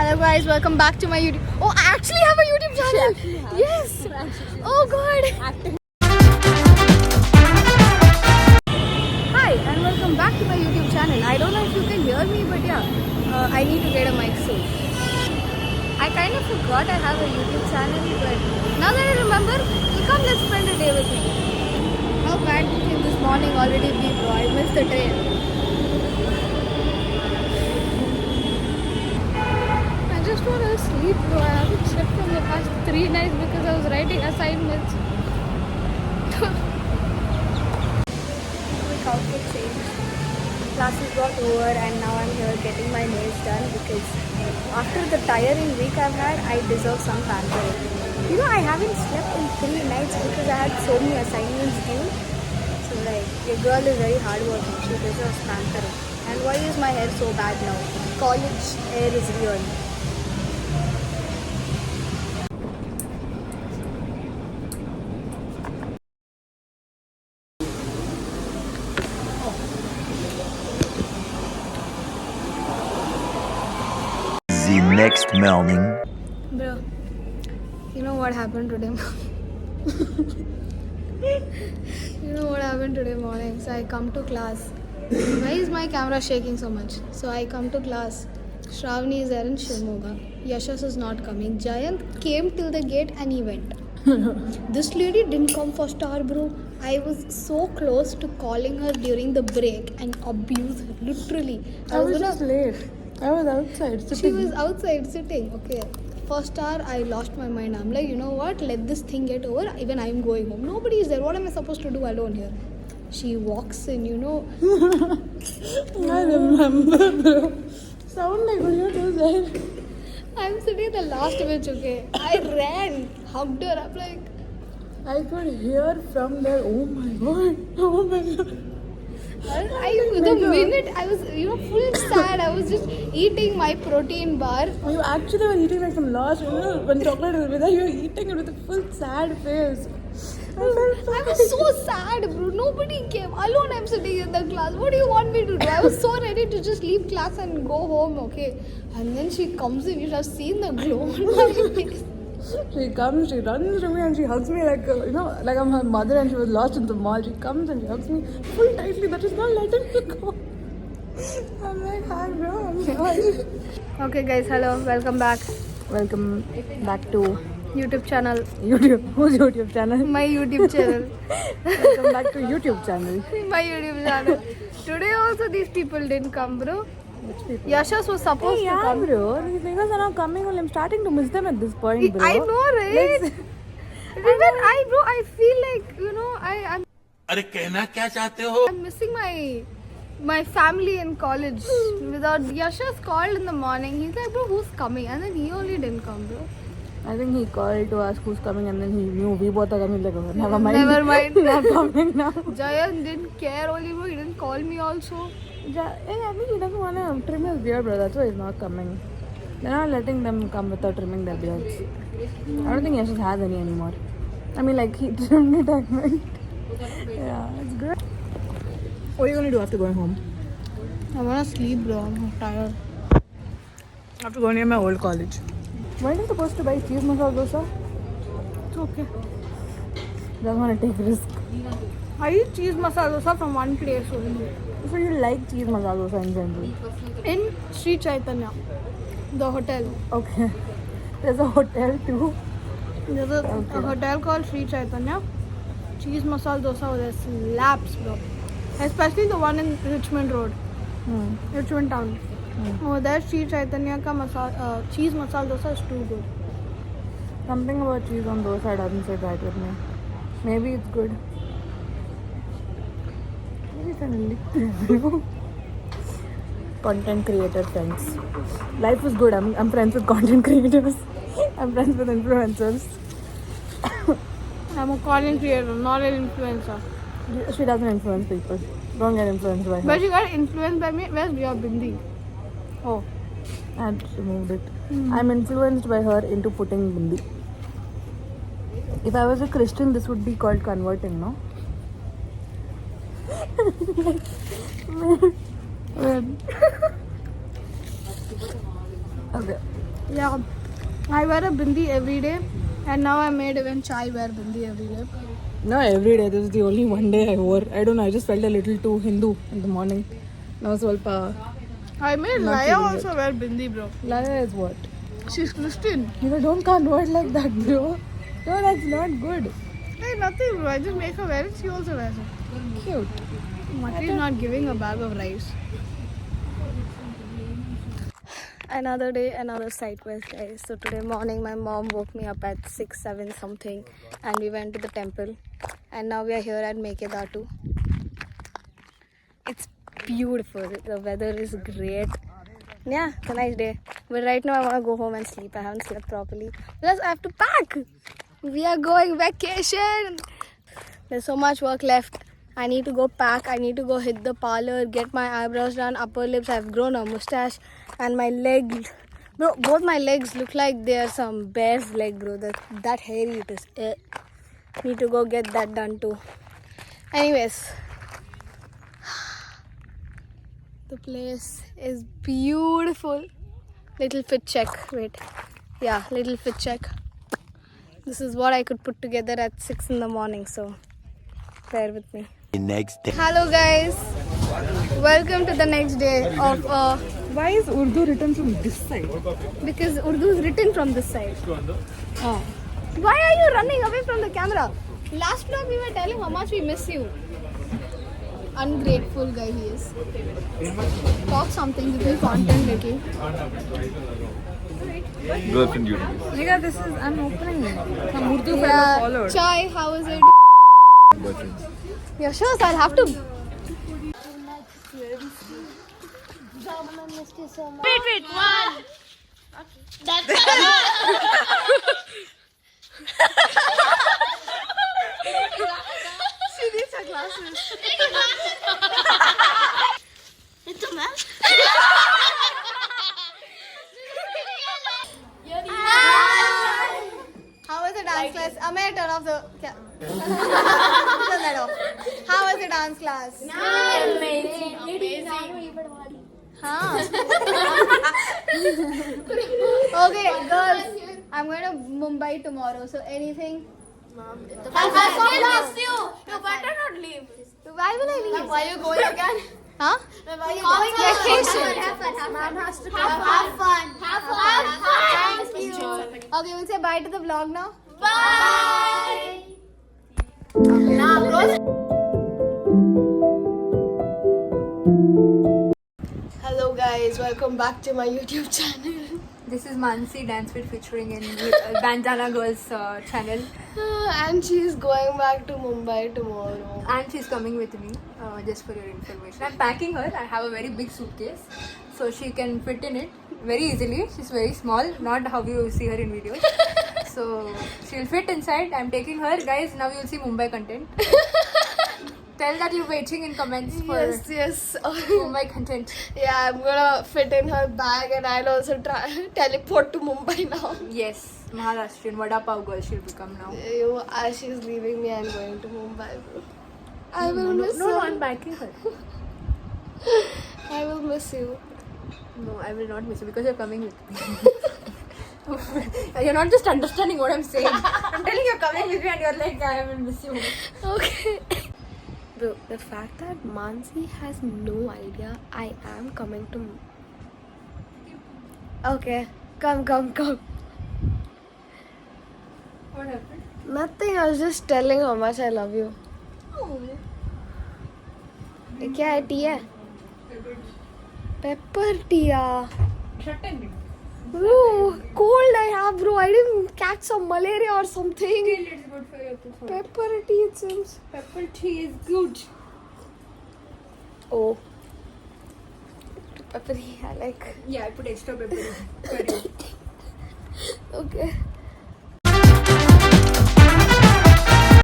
Hello guys, welcome back to my YouTube. Oh, I actually have a YouTube channel. Yes. Oh god. Hi and welcome back to my YouTube channel. I don't know if you can hear me, but yeah, I need to get a mic soon. I kind of forgot I have a YouTube channel, but now that I remember, come let's spend a day with me. How bad did this morning already be, bro? I missed the train. I just want to sleep, bro. I haven't slept from the past 3 nights because I was writing assignments. Quick outfit change. Classes got over and now I'm here getting my nails done because after the tiring week I've had, I deserve some pampering. You know, I haven't slept in 3 nights because I had so many assignments due. So like, your girl is very hardworking. She deserves pampering. And why is my hair so bad now? College hair is real. The next morning. Bro, you know what happened today? You know what happened today morning? So I come to class. Why is my camera shaking so much? So I come to class. Shravani is there in Shimoga. Yashas is not coming. Jayant came till the gate and he went. This lady didn't come first hour, bro. I was so close to calling her during the break and abuse her. Literally. I was just late. I was outside sitting. She was outside sitting. Okay. First hour, I lost my mind. I'm like, you know what? Let this thing get over. Even I'm going home. Nobody is there. What am I supposed to do alone here? She walks in, you know. I remember, bro. Sound like what you do there. I'm sitting at the last bench, okay? I ran, hugged her. I'm like, I could hear from there. Oh my god. Oh my god. the minute I was, you know, full sad. I was just eating my protein bar. You actually were eating like some lost, you know, when chocolate will be there, you were eating it with a full sad face. I was so sad, bro. Nobody came. Alone, I'm sitting in the class. What do you want me to do? I was so ready to just leave class and go home, okay? And then she comes in. You should have seen the glow on my face. She comes, she runs to me and she hugs me like, you know, like I'm her mother and she was lost in the mall. She comes and she hugs me full tightly, but she's not letting me go. I'm like, hi bro, I'm sorry. Okay, guys. Hello. Welcome back. Welcome back to YouTube channel. YouTube. Whose YouTube channel? My YouTube channel. Welcome back to YouTube channel. My YouTube channel. Today also these people didn't come, bro. Which people? Yashas was supposed to come. bro. These niggas are not coming. Well, I'm starting to miss them at this point, bro. I know, right? Even I feel like, you know, I'm अरे कहना क्या चाहते हो? missing my family in college. Without Yashas called in the morning. He's like, bro, who's coming? And then he only didn't come, bro. I think he called to ask who's coming and then he knew we both are coming. Like, never mind. Never mind. Not coming now. Jayan didn't care only, bro. He didn't call me also. I think he doesn't want to trim his beard, bro. That's why he's not coming. They're not letting them come without trimming their beards. I don't think Yashas has any anymore. I mean, like, he trimmed it, I meant. Yeah, it's good. What are you going to do after going home? I want to sleep, bro. I'm tired. After going near my old college. Why are you supposed to buy cheese masala dosa? It's okay. Doesn't want to take risk. I eat cheese masala dosa from one place only. So you like cheese masala dosa in general? In Sri Chaitanya, the hotel. Okay. There's a hotel too. There's a hotel called Sri Chaitanya. Cheese masala dosa over there slaps, bro. Especially the one in Richmond Road, Richmond Town. Over there, Sri Chaitanya ka cheese masala dosa is too good. Something about cheese on dosa doesn't sit right with me. Maybe it's good. Maybe it's a little. Content creator friends. Life is good. I'm friends with content creators. I'm friends with influencers. I'm a content creator, not an influencer. She doesn't influence people. Don't get influenced by her. But you got influenced by me. Where's your bindi? Oh, I had removed it. I'm influenced by her into putting bindi. If I was a Christian, this would be called converting, no? Okay. Yeah, I wear a bindi every day, and now I made even Chai wear bindi every day. No, every day. This is the only one day I wore. I don't know. I just felt a little too Hindu in the morning. Now ಸ್ವಲ್ಪ I made Not Laya feeling also wear bindi, bro. Laya is what? She's Christian. Don't can't word like that, bro. No, that's not good. Hey, nothing, bro. I just make her wear it. She also wears it. Cute. Mati is not giving a bag of rice. Another day, another side quest, guys. So today morning, my mom woke me up at 6, 7 something, and we went to the temple. And now we are here at Mekedatu. It's beautiful. The weather is great. Yeah, it's a nice day. But right now, I want to go home and sleep. I haven't slept properly. Plus, I have to pack. We are going vacation. There's so much work left. I need to go pack. I need to go hit the parlor, get my eyebrows done, upper lips. I've grown a mustache, and my legs. Bro, both my legs look like they're some bear's leg, bro. That hairy it is. Need to go get that done too. Anyways, the place is beautiful. Little fit check. Wait. Yeah, little fit check. This is what I could put together at 6 in the morning. So, bear with me. The next day. Hello guys, welcome to the next day of Why is Urdu written from this side? because Urdu is written from this side. Oh. Why are you running away from the camera? Last vlog we were telling how much we miss you. Ungrateful guy he is. Talk something, give me content little. Girlfriend duty. Nigga, this is I'm opening some Urdu fellow Yeah, followed. Chai, how is it? Yeah, sure, so I'll have to. Wait, one. She needs her glasses. How was the dance class? Amay, turn off the turn that off. How was the dance class? Amazing. Huh? Okay, girls. I'm going to Mumbai tomorrow. So anything? You better not leave. Why will I leave? Why are you going again? Huh? Vacation. Have fun. Thank you. Okay, we'll say bye to the vlog now. Bye. Now, bros. Hello guys, welcome back to my YouTube channel. This is Mansi Dance Fit featuring in Bandana Girls channel. And she's going back to Mumbai tomorrow. And she's coming with me, just for your information. I'm packing her. I have a very big suitcase, so she can fit in it very easily. She's very small, not how you see her in videos. So she'll fit inside. I'm taking her. Guys, now you'll see Mumbai content. Tell that you're waiting in comments for Yes. Mumbai content. Yeah, I'm gonna fit in her bag and I'll also teleport to Mumbai now. Yes, Maharashtrian Vada Pav girl she'll become now. As she's leaving me, I'm going to Mumbai. I will miss No, you. I'm packing her. I will miss you. No, I will not miss you because you're coming with me. You're not just understanding what I'm saying. I'm telling you, you're coming with me and you're like, I will miss you. Okay. Bro, the fact that Mansi has no idea I am coming to. Okay, come. What happened? Nothing, I was just telling how much I love you. ये क्या है T है? Pepper tea. Bro, cold I have, bro. I didn't catch some malaria or something. It's good for your tooth. Pepper tea, it seems. Pepper tea is good. Oh. Pepper tea, I like. Yeah, I put extra pepper in. Okay.